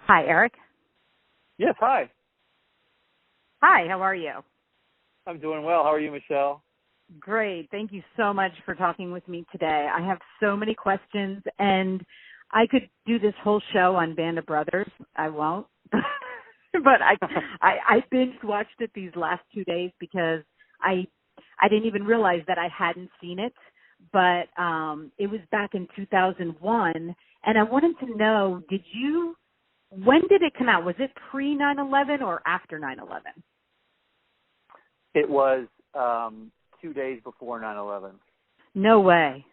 Hi, Erik. Yes, hi. Hi, how are you? I'm doing well. How are you, Michelle? Great. Thank you so much for talking with me today. I have so many questions, and I could do this whole show on Band of Brothers. I won't. But I binge watched it these last 2 days because I didn't even realize that I hadn't seen it. But it was back in 2001, and I wanted to know, when did it come out? Was it pre 9/11 or after 9/11? It was 2 days before 9/11. No way.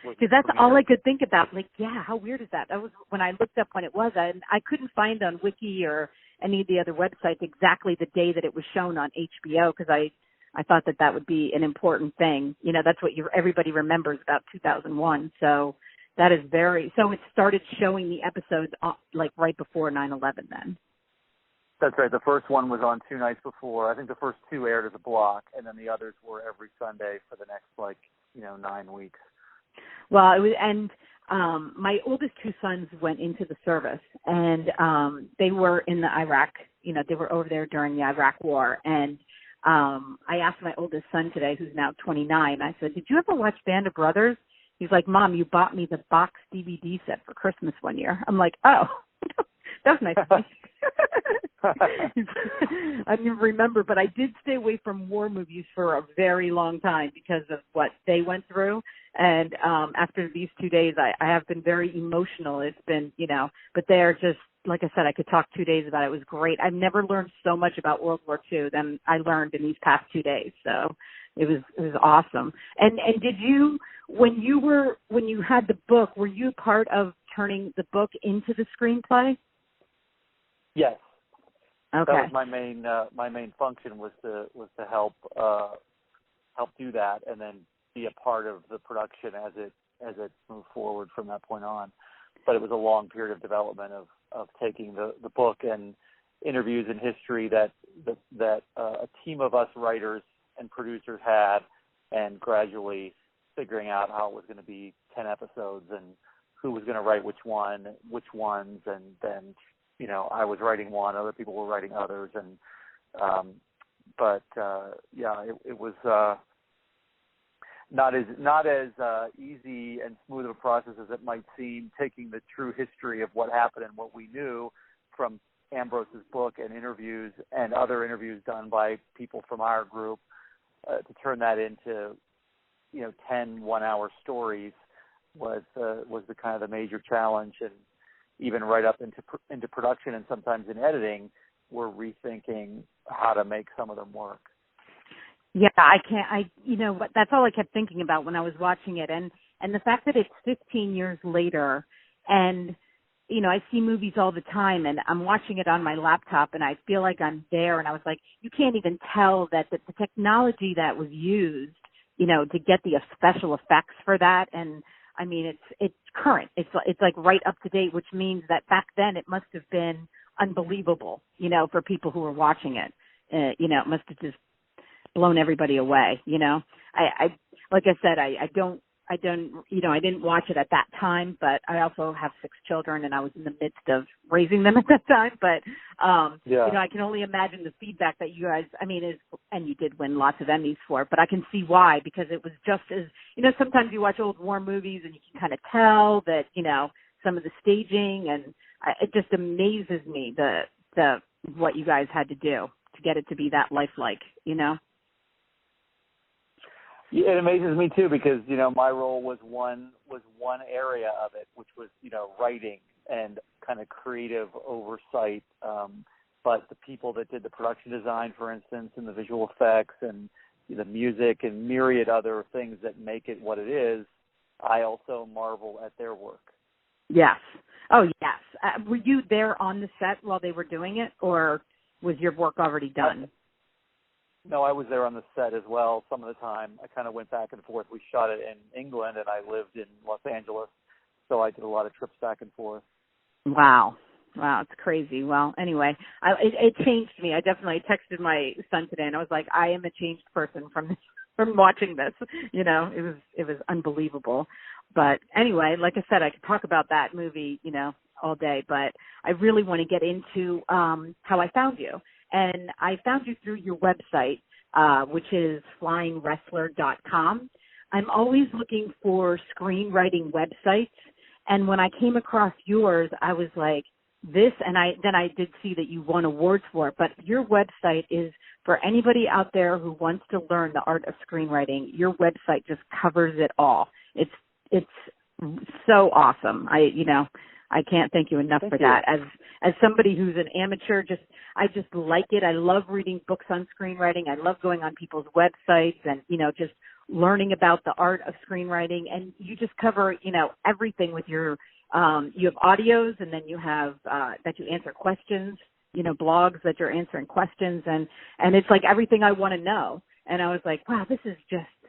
Because that's all I could think about. Like, yeah, how weird is that? That was when I looked up when it was. I couldn't find on Wiki or any of the other websites exactly the day that it was shown on HBO because I thought that would be an important thing. You know, that's what everybody remembers about 2001. So that is so it started showing the episodes like right before 9/11 then. That's right. The first one was on 2 nights before. I think the first 2 aired as a block, and then the others were every Sunday for the next 9 weeks. Well, it was, and my oldest 2 sons went into the service, and they were in the Iraq. You know, they were over there during the Iraq War, and I asked my oldest son today, who's now 29. I said, "Did you ever watch Band of Brothers?" He's like, "Mom, you bought me the box DVD set for Christmas one year." I'm like, "Oh, that was nice of me." I didn't remember, but I did stay away from war movies for a very long time because of what they went through. And after these 2 days, I have been very emotional. It's been, but they're just, like I said, I could talk 2 days about it. It was great. I've never learned so much about World War II than I learned in these past 2 days. So it was awesome. And did you, when you had the book, were you part of turning the book into the screenplay? Yes. Okay. That was my main function was to help do that and then be a part of the production as it moved forward from that point on. But it was a long period of development of taking the book and interviews and history that a team of us writers and producers had, and gradually figuring out how it was going to be 10 episodes and who was going to write which ones, and then I was writing one, other people were writing others, and it was not as easy and smooth of a process as it might seem, taking the true history of what happened and what we knew from Ambrose's book and interviews and other interviews done by people from our group to turn that into 10 one-hour stories was the kind of the major challenge. And even right up into production and sometimes in editing, we're rethinking how to make some of them work. Yeah, that's all I kept thinking about when I was watching it. And the fact that it's 15 years later and, I see movies all the time and I'm watching it on my laptop and I feel like I'm there. And I was like, you can't even tell that the technology that was used, to get the special effects for that. And I mean, it's current. It's like right up to date, which means that back then it must have been unbelievable, for people who were watching it. It must have just blown everybody away. I like I said, I didn't watch it at that time, but I also have 6 children and I was in the midst of raising them at that time. But, I can only imagine the feedback that you guys, and you did win lots of Emmys for it, but I can see why, because it was just as, sometimes you watch old war movies and you can kind of tell that, some of the staging, and it just amazes me what you guys had to do to get it to be that lifelike, Yeah, it amazes me too, because my role was one area of it, which was writing and kind of creative oversight. But the people that did the production design, for instance, and the visual effects and the music and myriad other things that make it what it is, I also marvel at their work. Yes. Oh, yes. Were you there on the set while they were doing it, or was your work already done? No, I was there on the set as well some of the time. I kind of went back and forth. We shot it in England, and I lived in Los Angeles, so I did a lot of trips back and forth. Wow, it's crazy. Well, anyway, it changed me. I definitely texted my son today, and I was like, I am a changed person from watching this. It was unbelievable. But anyway, like I said, I could talk about that movie, all day, but I really want to get into how I found you. And I found you through your website, which is flyingwrestler.com. I'm always looking for screenwriting websites. And when I came across yours, I was like, this, and then I did see that you won awards for it, but your website is for anybody out there who wants to learn the art of screenwriting. Your website just covers it all. It's so awesome. I can't thank you enough for that. As somebody who's an amateur, I just like it. I love reading books on screenwriting. I love going on people's websites and, just learning about the art of screenwriting. And you just cover, everything with your, you have audios, and then you have, that you answer questions, blogs that you're answering questions, and it's like everything I want to know. And I was like, wow, this is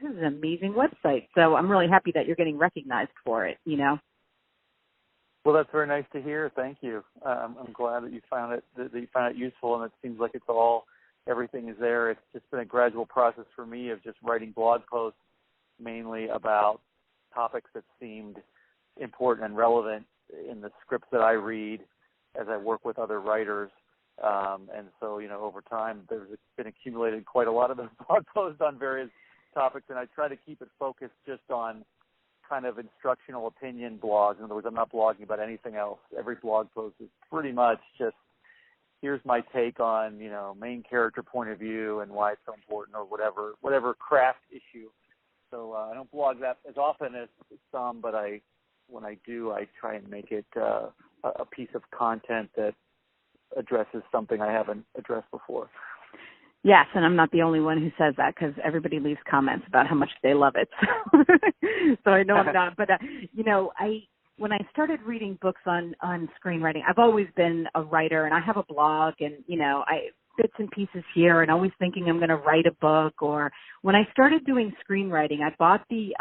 an amazing website. So I'm really happy that you're getting recognized for it, Well, that's very nice to hear. Thank you. I'm glad that you found it useful, and it seems like everything is there. It's just been a gradual process for me of just writing blog posts mainly about topics that seemed important and relevant in the scripts that I read as I work with other writers. And so, over time, there's been accumulated quite a lot of those blog posts on various topics, and I try to keep it focused just on kind of instructional opinion blogs. In other words, I'm not blogging about anything else. Every blog post is pretty much just, here's my take on, main character point of view and why it's so important, or whatever craft issue. So I don't blog that as often as some, but when I do, I try and make it a piece of content that addresses something I haven't addressed before. Yes, and I'm not the only one who says that, because everybody leaves comments about how much they love it. So I know I'm not. But, when I started reading books on screenwriting, I've always been a writer, and I have a blog, and, bits and pieces here, and always thinking I'm going to write a book. Or when I started doing screenwriting, I bought the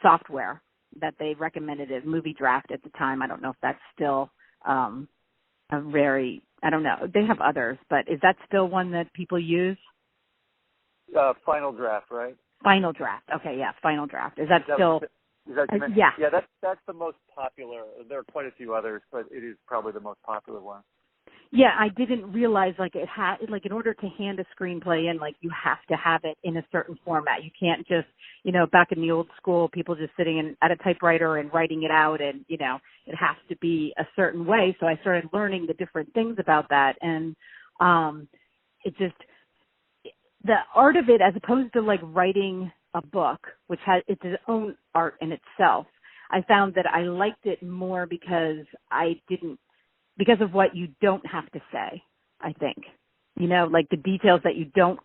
software that they recommended as Movie Draft at the time. I don't know if that's still I don't know. They have others, but is that still one that people use? Final Draft, right? Final Draft. Okay, yeah, Final Draft. Is that still? Yeah. Yeah, that's the most popular. There are quite a few others, but it is probably the most popular one. Yeah, I didn't realize in order to hand a screenplay in, you have to have it in a certain format. You can't just, back in the old school, people just sitting at a typewriter and writing it out, and, it has to be a certain way. So I started learning the different things about that. And the art of it, as opposed to writing a book, which has its own art in itself, I found that I liked it more because of what you don't have to say, I think. The details that you don't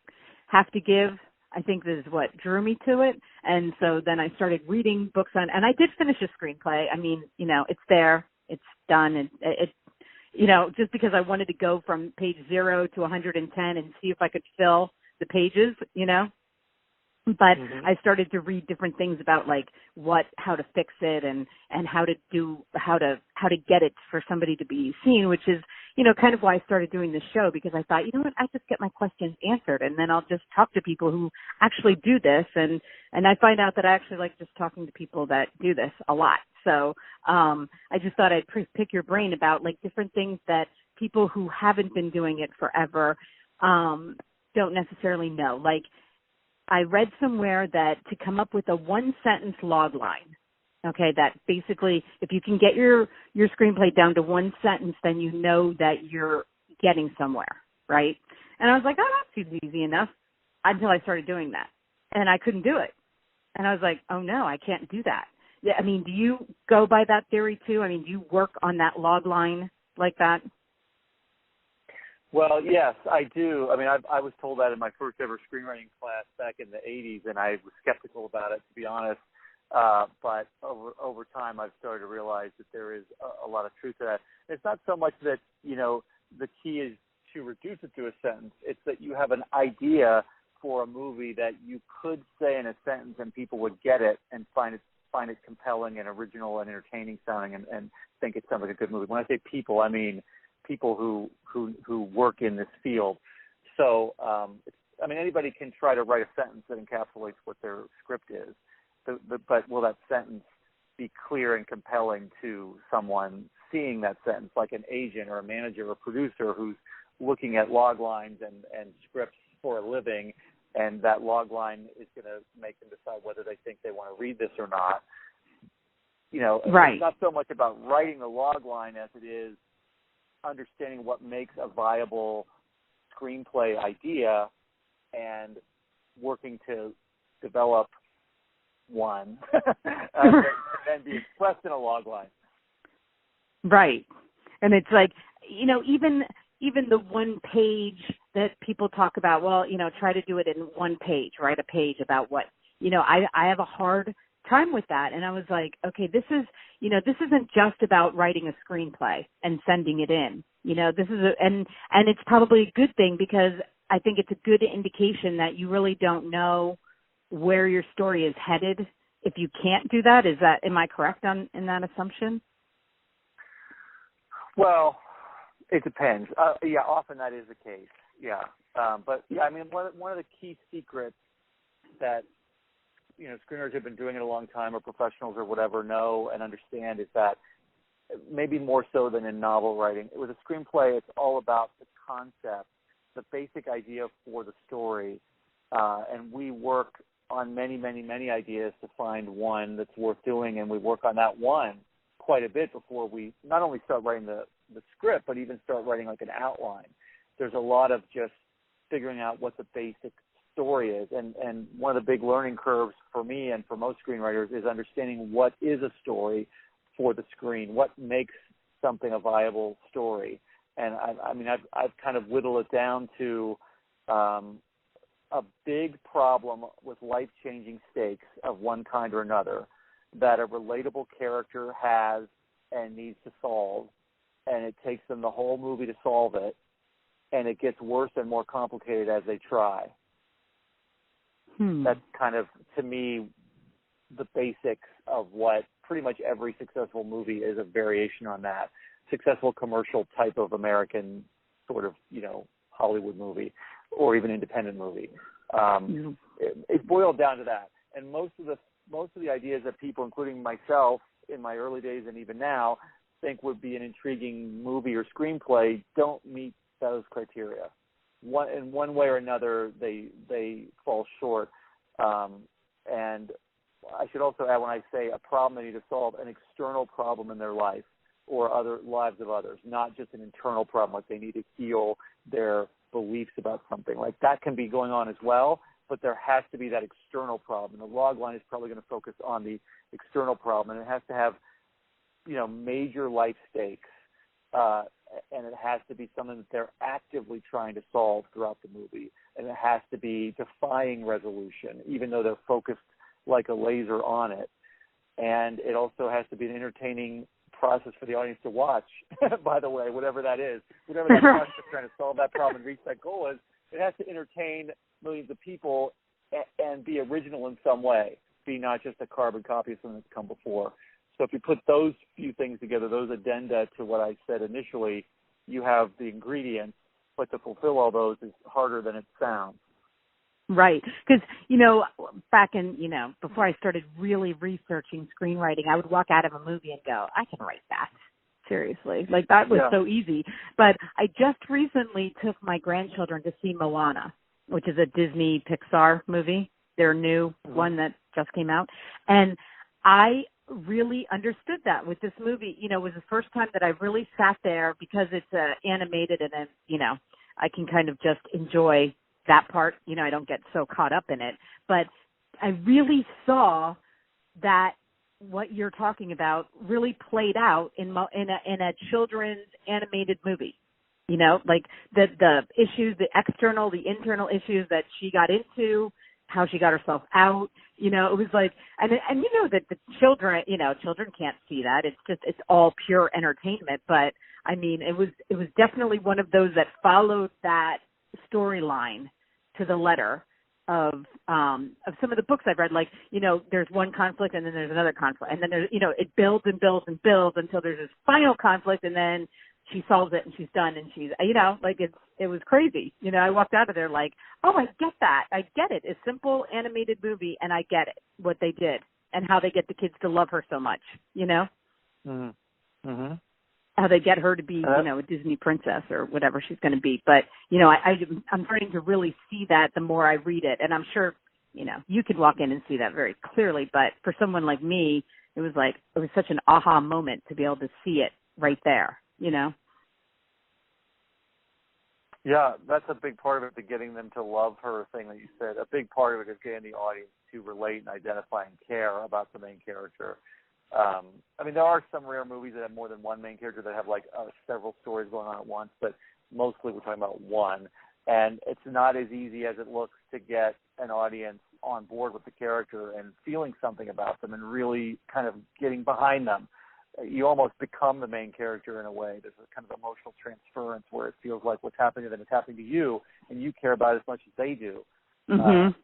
have to give, I think this is what drew me to it. And so then I started reading books and I did finish a screenplay. I mean, it's there, it's done, and it just because I wanted to go from page 0 to 110 and see if I could fill the pages, But I started to read different things about how to fix it and how to get it for somebody to be seen, which is, kind of why I started doing this show, because I thought, I just get my questions answered, and then I'll just talk to people who actually do this. And I find out that I actually like just talking to people that do this a lot. So, I just thought I'd pick your brain about different things that people who haven't been doing it forever, don't necessarily know. I read somewhere that to come up with a one-sentence logline, okay, that basically if you can get your screenplay down to one sentence, then you know that you're getting somewhere, right? And I was like, oh, that seems easy enough, until I started doing that. And I couldn't do it. And I was like, oh, no, I can't do that. Yeah, I mean, do you go by that theory too? I mean, do you work on that logline like that? Well, yes, I do. I mean, I was told that in my first ever screenwriting class back in the 80s, and I was skeptical about it, to be honest. But over time, I've started to realize that there is a lot of truth to that. It's not so much that, the key is to reduce it to a sentence. It's that you have an idea for a movie that you could say in a sentence and people would get it and find it compelling and original and entertaining sounding and think it sounds like a good movie. When I say people, I mean people who work in this field. So, anybody can try to write a sentence that encapsulates what their script is, but will that sentence be clear and compelling to someone seeing that sentence, like an agent or a manager or producer who's looking at log lines and scripts for a living, and that log line is going to make them decide whether they think they want to read this or not. Right. It's not so much about writing the log line as it is understanding what makes a viable screenplay idea and working to develop one and then be expressed in a log line. Right. And it's like, even the one page that people talk about, well, try to do it in one page, write a page about what, I have a hard time with that. And I was like, okay, this isn't just about writing a screenplay and sending it in. This is and it's probably a good thing, because I think it's a good indication that you really don't know where your story is headed if you can't do that. Am I correct in that assumption? Well, it depends. Often that is the case. Yeah. But yeah, I mean, one of the key secrets that, screenwriters have been doing it a long time, or professionals or whatever, know and understand, is that maybe more so than in novel writing, with a screenplay, it's all about the concept, the basic idea for the story. And we work on many, many, many ideas to find one that's worth doing, and we work on that one quite a bit before we not only start writing the script, but even start writing like an outline. There's a lot of just figuring out what the basic story is. And one of the big learning curves for me and for most screenwriters is understanding what is a story for the screen, what makes something a viable story. And I've kind of whittled it down to a big problem with life-changing stakes of one kind or another that a relatable character has and needs to solve, and it takes them the whole movie to solve it, and it gets worse and more complicated as they try. That's kind of, to me, the basics of what pretty much every successful movie is, a variation on that. Successful commercial type of American sort of, Hollywood movie or even independent movie. It boiled down to that. And most of the ideas that people, including myself in my early days and even now, think would be an intriguing movie or screenplay don't meet those criteria. In one way or another, they fall short. And I should also add, when I say a problem they need to solve, an external problem in their life or other lives of others, not just an internal problem, like they need to heal their beliefs about something. Like that can be going on as well, but there has to be that external problem. And the log line is probably going to focus on the external problem, and it has to have, major life stakes, and it has to be something that they're actively trying to solve throughout the movie, and it has to be defying resolution, even though they're focused like a laser on it. And it also has to be an entertaining process for the audience to watch, by the way, whatever that is. Whatever that process of trying to solve that problem and reach that goal is, it has to entertain millions of people and be original in some way, be not just a carbon copy of something that's come before. So if you put those few things together, those addenda to what I said initially, you have the ingredients, but to fulfill all those is harder than it sounds. Right. Because, back in, before I started really researching screenwriting, I would walk out of a movie and go, I can write that. Seriously. Like, that was so easy. But I just recently took my grandchildren to see Moana, which is a Disney Pixar movie, their new one that just came out. And I really understood that with this movie. It was the first time that I really sat there, because it's animated, and I can kind of just enjoy that part. I don't get so caught up in it, but I really saw that what you're talking about really played out in a children's animated movie. Like the issues, the external, the internal issues that she got into, how she got herself out. It was like, and that the children can't see that. It's all pure entertainment. But I mean, it was definitely one of those that followed that storyline to the letter of some of the books I've read. Like, there's one conflict and then there's another conflict, and then there's, it builds and builds and builds until there's this final conflict, and then she solves it and she's done, and she's, like it was crazy. I walked out of there like, oh, I get that. I get it. A simple animated movie, and I get it, what they did and how they get the kids to love her so much, Mm-hmm. Mm-hmm. how they get her to be, a Disney princess or whatever she's going to be. But, I'm starting to really see that the more I read it. And I'm sure, you could walk in and see that very clearly. But for someone like me, it was such an aha moment to be able to see it right there, Yeah, that's a big part of it, the getting them to love her thing that you said. A big part of it is getting the audience to relate and identify and care about the main character. There are some rare movies that have more than one main character that have several stories going on at once, but mostly we're talking about one. And it's not as easy as it looks to get an audience on board with the character and feeling something about them and really kind of getting behind them. You almost become the main character in a way. There's a kind of emotional transference where it feels like what's happening to them is happening to you, and you care about it as much as they do. And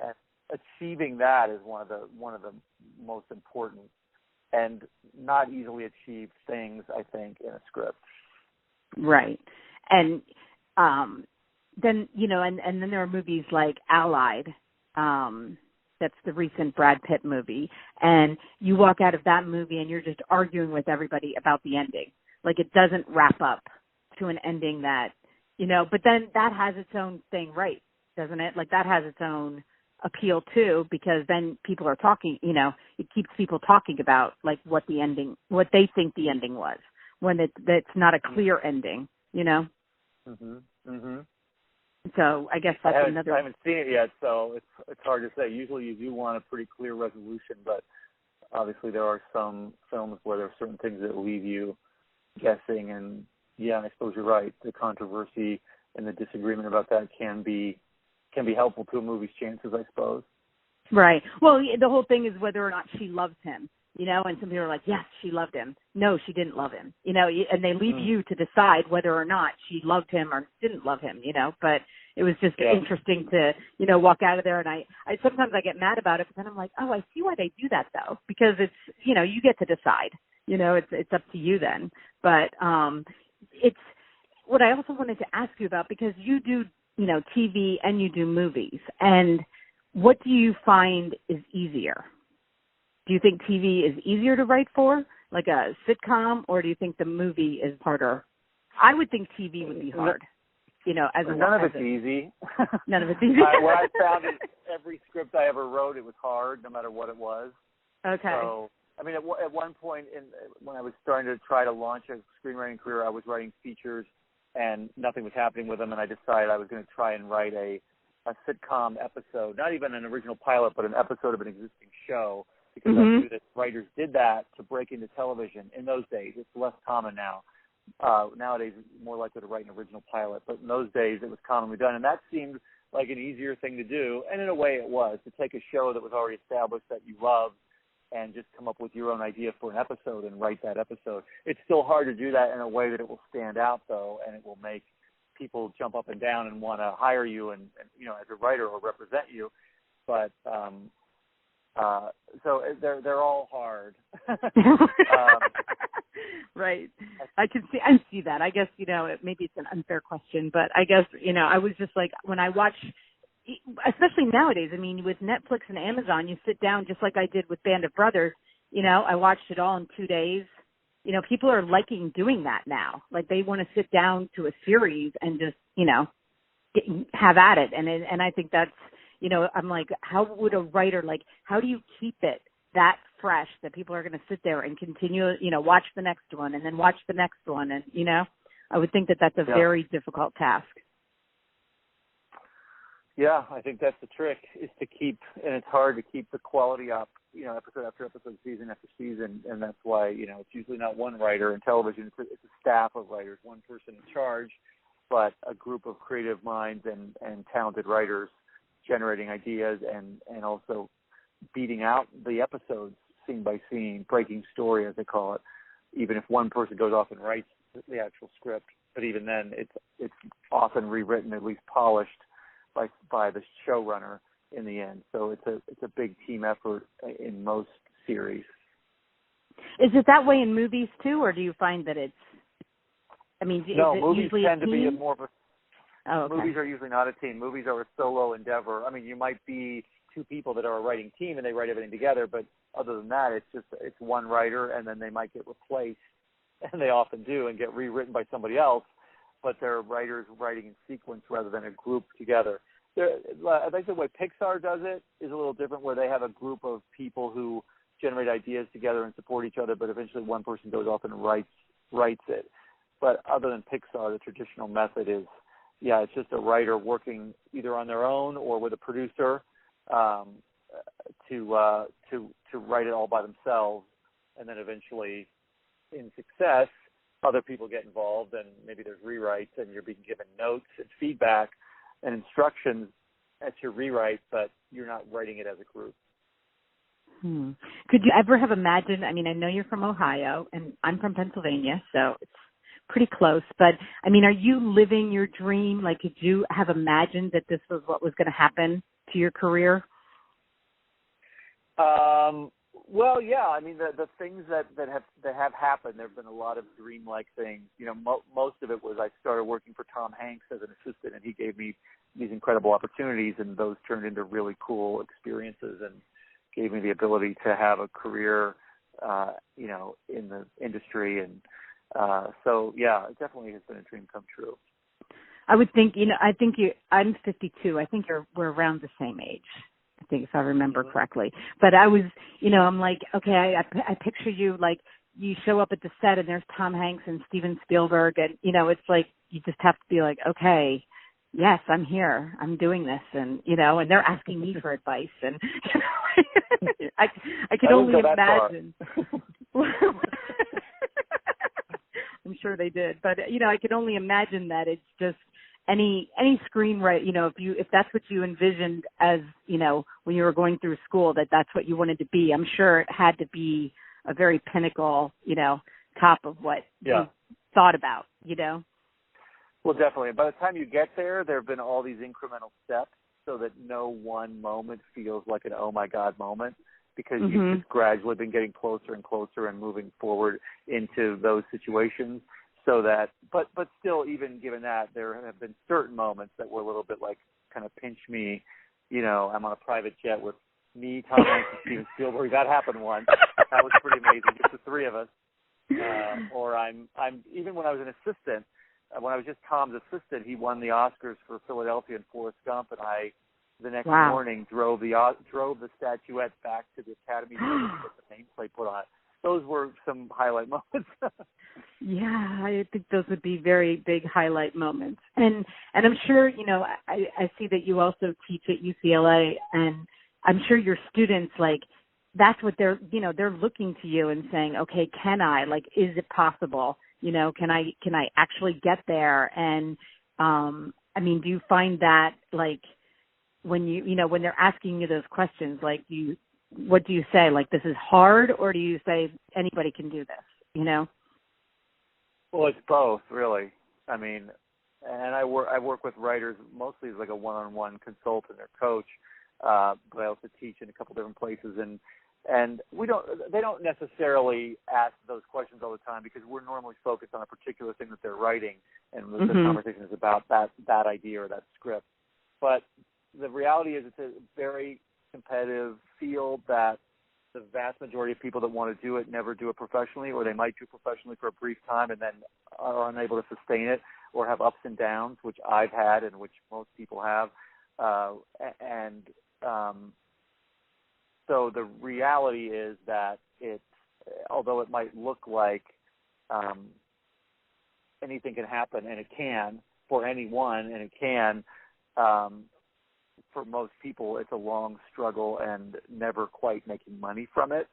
achieving that is one of the most important and not easily achieved things, I think, in a script. Right. And then, and then there are movies like Allied, that's the recent Brad Pitt movie, and you walk out of that movie and you're just arguing with everybody about the ending. Like, it doesn't wrap up to an ending that, but then that has its own thing, right, doesn't it? Like, that has its own appeal too, because then people are talking, it keeps people talking about what they think the ending was, when that's not a clear ending, So I guess that's another. I haven't seen it yet, so it's hard to say. Usually you do want a pretty clear resolution, but obviously there are some films where there are certain things that leave you guessing, and I suppose you're right. The controversy and the disagreement about that can be helpful to a movie's chances, I suppose. Right. Well, the whole thing is whether or not she loves him, and some people are like, yes, she loved him. No, she didn't love him, and they leave you to decide whether or not she loved him or didn't love him, but it was just interesting to, walk out of there. And I sometimes I get mad about it, but then I'm like, oh, I see why they do that though, because it's, you get to decide, it's up to you then. But it's what I also wanted to ask you about, because you do, TV and you do movies, and what do you find is easier? Do you think TV is easier to write for, like a sitcom, or do you think the movie is harder? I would think TV would be hard, None of it's easy. None of it's easy. What I found is every script I ever wrote, it was hard, no matter what it was. Okay. So, at one point, when I was starting to try to launch a screenwriting career, I was writing features, and nothing was happening with them, and I decided I was going to try and write a sitcom episode, not even an original pilot, but an episode of an existing show, because I knew that writers did that to break into television in those days. It's less common now. Nowadays, it's more likely to write an original pilot, but in those days, it was commonly done, and that seemed like an easier thing to do, and in a way it was, to take a show that was already established that you loved and just come up with your own idea for an episode and write that episode. It's still hard to do that in a way that it will stand out, though, and it will make people jump up and down and want to hire you and as a writer or represent you. But so they're all hard. Right. I see that. I guess, maybe it's an unfair question, but I guess, I was just like, when I watch, especially nowadays, with Netflix and Amazon, you sit down just like I did with Band of Brothers, I watched it all in 2 days. People are liking doing that now. Like, they want to sit down to a series and just, have at it. And I think that's, I'm like, how would a writer, how do you keep it that fresh that people are going to sit there and continue, watch the next one and then watch the next one? And, I would think that that's a very difficult task. Yeah, I think that's the trick, is to keep, and it's hard to keep the quality up, episode after episode, season after season, and that's why, it's usually not one writer in television, it's a staff of writers, one person in charge, but a group of creative minds and talented writers generating ideas and also beating out the episodes scene by scene, breaking story, as they call it, even if one person goes off and writes the actual script, but even then it's often rewritten, at least polished, by the showrunner in the end. So it's a big team effort in most series. Is it that way in movies too, or do you find that it's? No, movies tend to be more of a. Oh, okay. Movies are usually not a team. Movies are a solo endeavor. You might be two people that are a writing team and they write everything together, but other than that, it's one writer, and then they might get replaced and they often do, and get rewritten by somebody else, but they're writers writing in sequence rather than a group together. I think the way Pixar does it is a little different, where they have a group of people who generate ideas together and support each other, but eventually one person goes off and writes it. But other than Pixar, the traditional method is, it's just a writer working either on their own or with a producer to write it all by themselves, and then eventually, in success, other people get involved, and maybe there's rewrites, and you're being given notes and feedback and instructions at your rewrite, but you're not writing it as a group. Could you ever have imagined, I know you're from Ohio, and I'm from Pennsylvania, so it's pretty close, but, are you living your dream? Like, could you have imagined that this was what was going to happen to your career? Well, yeah. The things that have happened, there have been a lot of dreamlike things. Most of it was I started working for Tom Hanks as an assistant, and he gave me these incredible opportunities, and those turned into really cool experiences and gave me the ability to have a career, in the industry. And so, yeah, it definitely has been a dream come true. I would think, I'm 52. I think we're around the same age. I think, if I remember correctly. But I was, I'm like, okay, I picture you, like, you show up at the set and there's Tom Hanks and Steven Spielberg, and, it's like, you just have to be like, okay, yes, I'm here, I'm doing this, and, and they're asking me for advice, and, I can only imagine. I'm sure they did, but, I can only imagine that it's just, any screenwriter, if that's what you envisioned as, when you were going through school, that's what you wanted to be, I'm sure it had to be a very pinnacle, top of what you thought about, Well, definitely. By the time you get there, there have been all these incremental steps so that no one moment feels like an oh my God moment, because you've just gradually been getting closer and closer and moving forward into those situations. So that, but still, even given that, there have been certain moments that were a little bit like kind of pinch me. I'm on a private jet with me, Tom Hanks, and Steven Spielberg. That happened once. That was pretty amazing, just the three of us. Or I'm even when I was an assistant, when I was just Tom's assistant, he won the Oscars for Philadelphia and Forrest Gump, and I the next morning drove the statuette back to the Academy to get the nameplate put on it. Those were some highlight moments. Yeah, I think those would be very big highlight moments. And I'm sure, I see that you also teach at UCLA, and I'm sure your students, like, that's what they're looking to you and saying, okay, can I, like, is it possible? Can I actually get there? And, do you find that, like, when when they're asking you those questions, like, what do you say? Like, this is hard, or do you say anybody can do this? Well, it's both, really. And I work with writers mostly as like a one-on-one consultant or coach, but I also teach in a couple different places, and they don't necessarily ask those questions all the time, because we're normally focused on a particular thing that they're writing, and the conversation is about that idea or that script. But the reality is, it's a very competitive field that the vast majority of people that want to do it never do it professionally, or they might do it professionally for a brief time and then are unable to sustain it, or have ups and downs, which I've had and which most people have. So the reality is that although it might look like anything can happen, and it can for anyone, and it can for most people, it's a long struggle and never quite making money from it,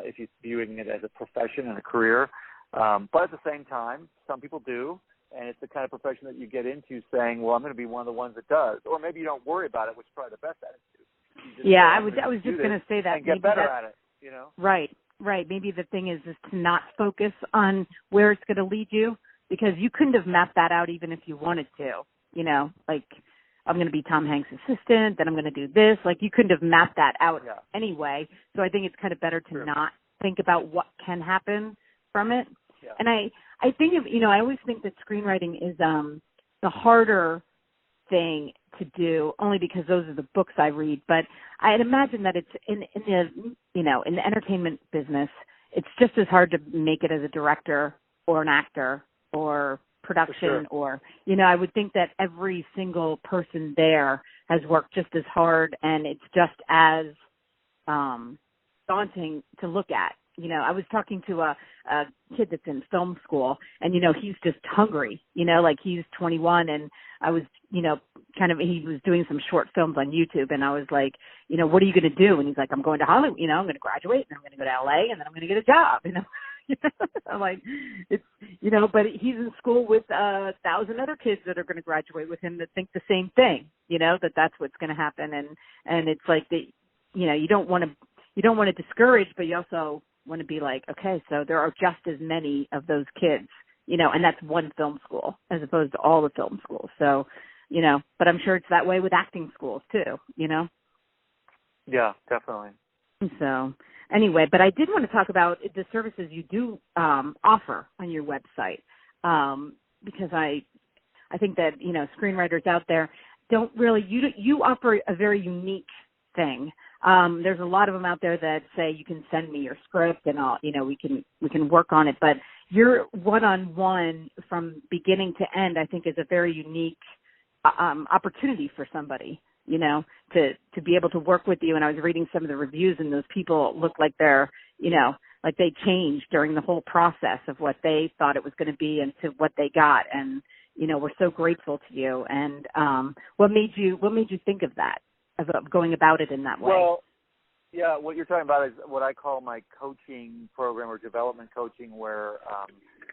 if you're viewing it as a profession and a career. But at the same time, some people do, and it's the kind of profession that you get into saying, well, I'm going to be one of the ones that does. Or maybe you don't worry about it, which is probably the best attitude. Yeah, I was just going to say that. And get better at it, Right. Maybe the thing is to not focus on where it's going to lead you, because you couldn't have mapped that out even if you wanted to, like, I'm going to be Tom Hanks' assistant, then I'm going to do this. Like, you couldn't have mapped that out anyway. So I think it's kind of better to not think about what can happen from it. Yeah. And I think, I always think that screenwriting is the harder thing to do, only because those are the books I read. But I'd imagine that it's in the entertainment business, it's just as hard to make it as a director or an actor or production or, I would think that every single person there has worked just as hard, and it's just as daunting to look at. I was talking to a kid that's in film school, and, he's just hungry, like he's 21, and I was, he was doing some short films on YouTube, and I was like, what are you going to do? And he's like, I'm going to Hollywood, I'm going to graduate, and I'm going to go to LA, and then I'm going to get a job, I'm like, it's, but he's in school with 1,000 other kids that are going to graduate with him that think the same thing, that's what's going to happen. And it's like you don't want to discourage, but you also want to be like, okay, so there are just as many of those kids, and that's one film school as opposed to all the film schools. So, but I'm sure it's that way with acting schools too, Yeah, definitely. So anyway, but I did want to talk about the services you do offer on your website, because I think that, screenwriters out there don't really, you offer a very unique thing. There's a lot of them out there that say you can send me your script and I'll, we can work on it, but your one-on-one from beginning to end, I think, is a very unique opportunity for somebody, to be able to work with you. And I was reading some of the reviews, and those people look like they're, like they changed during the whole process of what they thought it was going to be and to what they got. And, we're so grateful to you. And what made you think of that, of going about it in that way? Well, yeah, what you're talking about is what I call my coaching program or development coaching, where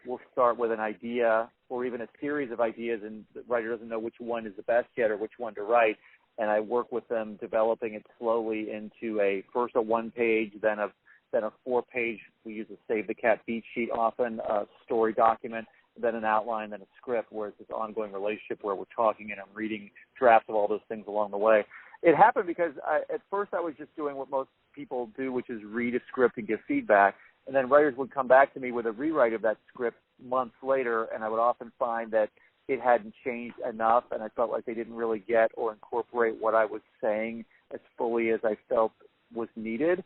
we'll start with an idea or even a series of ideas, and the writer doesn't know which one is the best yet or which one to write. And I work with them developing it slowly into first a 1-page, then a 4-page. We use a Save the Cat beat sheet often, a story document, then an outline, then a script, where it's this ongoing relationship where we're talking and I'm reading drafts of all those things along the way. It happened because at first I was just doing what most people do, which is read a script and give feedback. And then writers would come back to me with a rewrite of that script months later, and I would often find that it hadn't changed enough, and I felt like they didn't really get or incorporate what I was saying as fully as I felt was needed.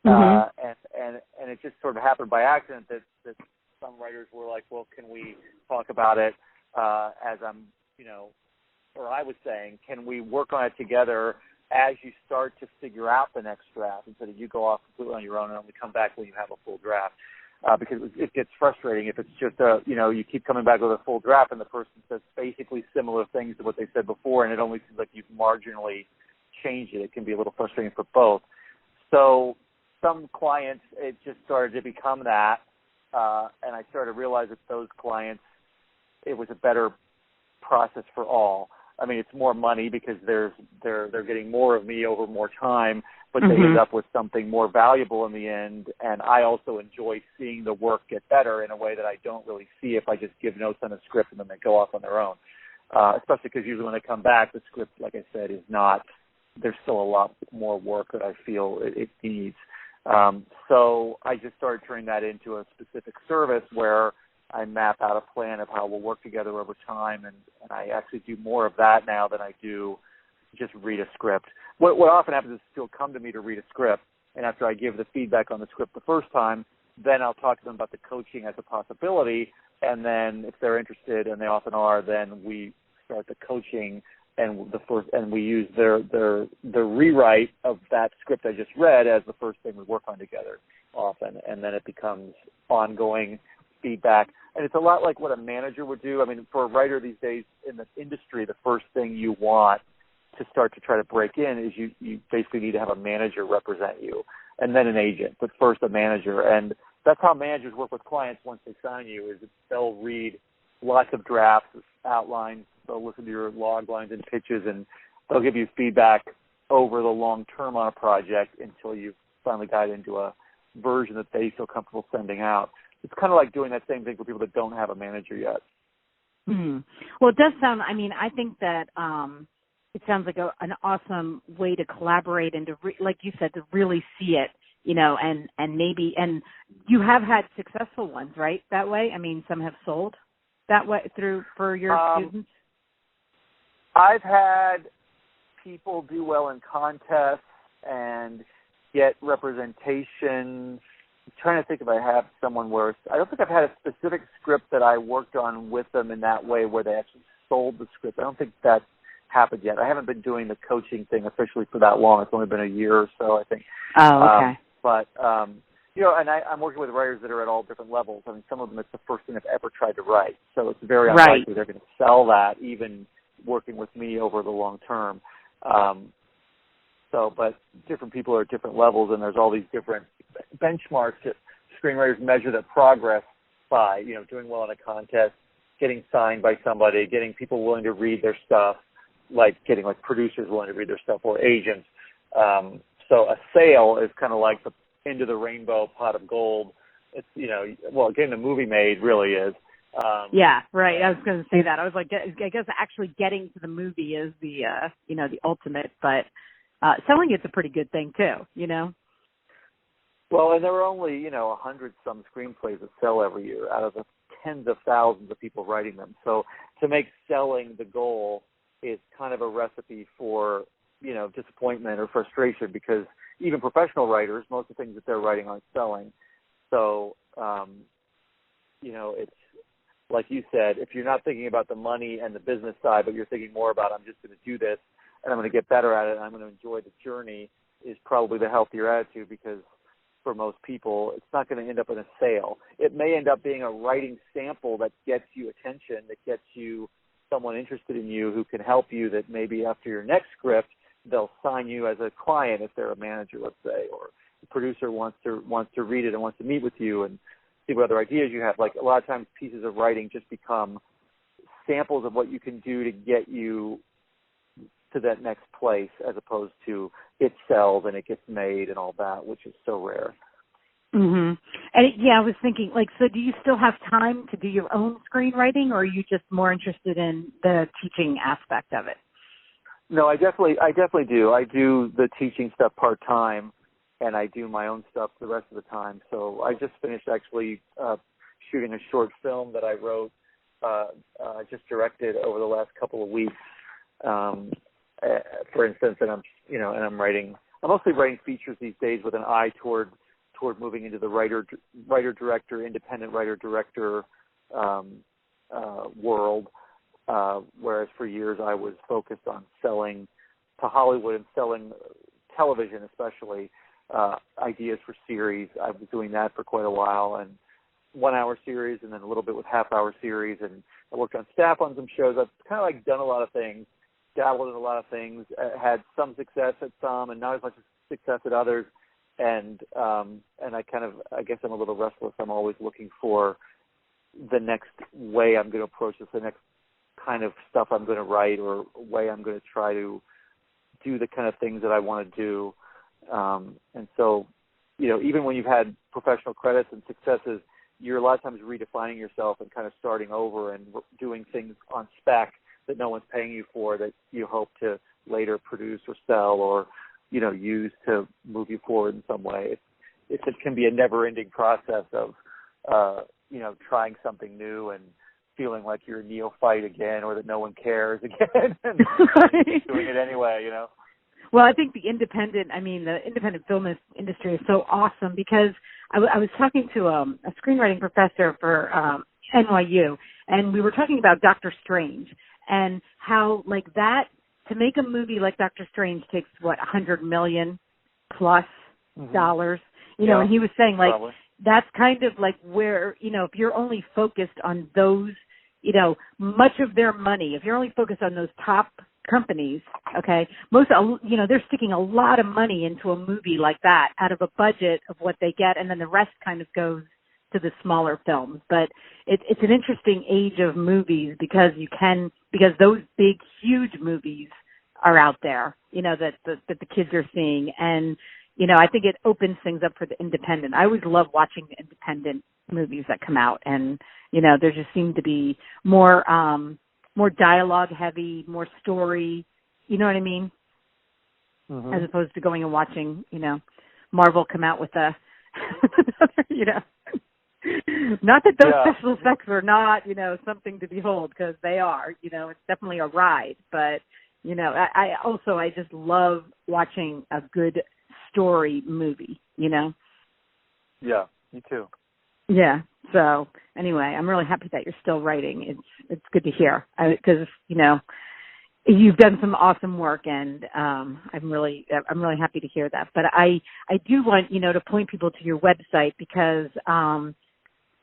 Mm-hmm. And it just sort of happened by accident that some writers were like, well, can we talk about it as I'm, or I was saying, can we work on it together as you start to figure out the next draft instead of you go off completely on your own and only come back when you have a full draft? Because it gets frustrating if it's just you keep coming back with a full draft and the person says basically similar things to what they said before, and it only seems like you've marginally changed it. It can be a little frustrating for both. So some clients, it just started to become that, and I started to realize that those clients, it was a better process for all. I mean, it's more money because they're getting more of me over more time, but they end up with something more valuable in the end. And I also enjoy seeing the work get better in a way that I don't really see if I just give notes on a script and then they go off on their own. Especially because usually when they come back, the script, like I said, is not. There's still a lot more work that I feel it needs. So I just started turning that into a specific service where I map out a plan of how we'll work together over time, and I actually do more of that now than I do just read a script. What often happens is people come to me to read a script, and after I give the feedback on the script the first time, then I'll talk to them about the coaching as a possibility, and then if they're interested, and they often are, then we start the coaching, and we use the rewrite of that script I just read as the first thing we work on together often, and then it becomes ongoing feedback. And it's a lot like what a manager would do. I mean, for a writer these days in the industry, the first thing you want to start to try to break in is you basically need to have a manager represent you, and then an agent, but first a manager. And that's how managers work with clients once they sign you, is they'll read lots of drafts, outlines, they'll listen to your log lines and pitches, and they'll give you feedback over the long term on a project until you've finally got into a version that they feel comfortable sending out. It's kind of like doing that same thing for people that don't have a manager yet. Mm. Well, it does sound, I think that it sounds like an awesome way to collaborate and to, like you said, to really see it, and maybe, and you have had successful ones, right? That way? I mean, some have sold that way for your students? I've had people do well in contests and get representation trying to think if I have someone where I don't think I've had a specific script that I worked on with them in that way where they actually sold the script. I don't think that's happened yet. I haven't been doing the coaching thing officially for that long. It's only been a year or so, I think. Oh, okay. And I'm working with writers that are at all different levels. I mean, some of them it's the first thing they've ever tried to write, so it's very unlikely they're going to sell that, even working with me over the long term. But different people are at different levels, and there's all these different benchmarks that screenwriters measure their progress by, doing well in a contest, getting signed by somebody, getting people willing to read their stuff, getting producers willing to read their stuff, or agents. So a sale is kind of like the end of the rainbow pot of gold. It's, getting the movie made really is. Yeah, right. I was going to say that. I was like, I guess actually getting to the movie is the ultimate, but selling it's a pretty good thing too, Well, and there are only, 100-some screenplays that sell every year out of the tens of thousands of people writing them. So to make selling the goal is kind of a recipe for, disappointment or frustration, because even professional writers, most of the things that they're writing aren't selling. So, it's like you said, if you're not thinking about the money and the business side, but you're thinking more about, I'm just going to do this and I'm going to get better at it and I'm going to enjoy the journey, is probably the healthier attitude, because for most people, it's not going to end up in a sale. It may end up being a writing sample that gets you attention, that gets you someone interested in you who can help you, that maybe after your next script, they'll sign you as a client if they're a manager, let's say, or the producer wants to read it and wants to meet with you and see what other ideas you have. A lot of times pieces of writing just become samples of what you can do to get you to that next place, as opposed to it sells and it gets made and all that, which is so rare. Mm-hmm. And I was thinking, so do you still have time to do your own screenwriting, or are you just more interested in the teaching aspect of it? No, I definitely do. I do the teaching stuff part-time, and I do my own stuff the rest of the time. So I just finished actually shooting a short film that I wrote, just directed over the last couple of weeks. For instance, and I'm mostly writing features these days with an eye toward moving into the writer-director, independent writer-director world. Whereas for years I was focused on selling to Hollywood and selling television, especially ideas for series. I was doing that for quite a while, and 1-hour series, and then a little bit with half-hour series. And I worked on staff on some shows. I've kind of done a lot of things, dabbled in a lot of things, had some success at some, and not as much success at others. And I guess I'm a little restless. I'm always looking for the next way I'm going to approach this, the next kind of stuff I'm going to write, or way I'm going to try to do the kind of things that I want to do. And so, even when you've had professional credits and successes, you're a lot of times redefining yourself and kind of starting over and doing things on spec that no one's paying you for, that you hope to later produce or sell or, use to move you forward in some way. It can be a never-ending process of, trying something new and feeling like you're a neophyte again, or that no one cares again, and doing it anyway, Well, I think the independent film industry is so awesome, because I was talking to a screenwriting professor for NYU, and we were talking about Doctor Strange, and how that, to make a movie like Doctor Strange takes $100 million plus dollars, and he was saying probably. That's kind of where, if you're only focused on those, much of their money, if you're only focused on those top companies, okay, they're sticking a lot of money into a movie like that out of a budget of what they get, and then the rest kind of goes to the smaller films. But it's an interesting age of movies, because those big, huge movies are out there, that the kids are seeing, and I think it opens things up for the independent. I always love watching the independent movies that come out, and there just seem to be more dialogue heavy, more story, you know what I mean? Mm-hmm. As opposed to going and watching, Marvel come out with not that those special effects are not, something to behold, because they are, it's definitely a ride. But, I just love watching a good story movie, Yeah, You too. Yeah. So anyway, I'm really happy that you're still writing. It's good to hear because you've done some awesome work, and I'm really happy to hear that. But I do want to point people to your website because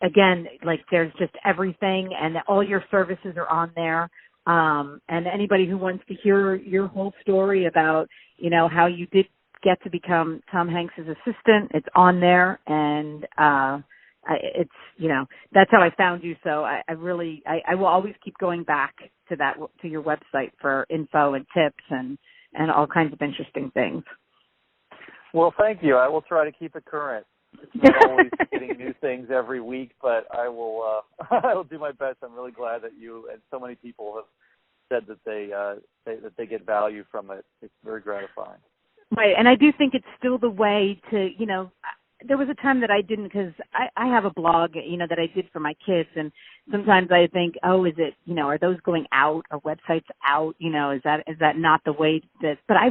again, like there's just everything, and all your services are on there. And anybody who wants to hear your whole story about how you did get to become Tom Hanks' assistant, it's on there, and it's that's how I found you. So I will always keep going back to your website for info and tips and all kinds of interesting things. Well, thank you. I will try to keep it current. It's not always getting new things every week, but I will I will do my best. I'm really glad that you and so many people have said that they get value from it. It's very gratifying. Right, and I do think it's still the way to, there was a time that I didn't, because I have a blog, that I did for my kids, and sometimes I think, oh, is it, are those going out? Are websites out? Is that not the way that, but I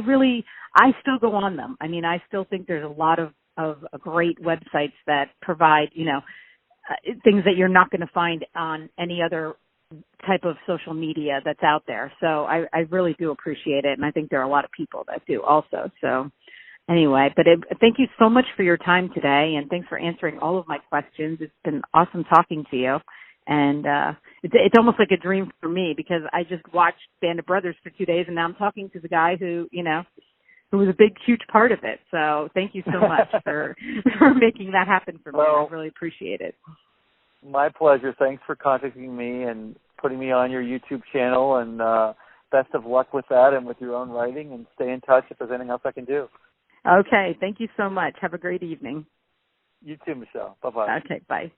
still go on them. I mean, I still think there's a lot of great websites that provide, things that you're not going to find on any other type of social media that's out there. So I really do appreciate it, and I think there are a lot of people that do also. So anyway, but thank you so much for your time today, and thanks for answering all of my questions. It's been awesome talking to you, and it's almost like a dream for me because I just watched Band of Brothers for 2 days, and now I'm talking to the guy who was a big, huge part of it. So thank you so much for making that happen for me. I really appreciate it. My pleasure. Thanks for contacting me and putting me on your YouTube channel, and best of luck with that and with your own writing, and stay in touch if there's anything else I can do. Okay. Thank you so much. Have a great evening. You too, Michelle. Bye-bye. Okay. Bye.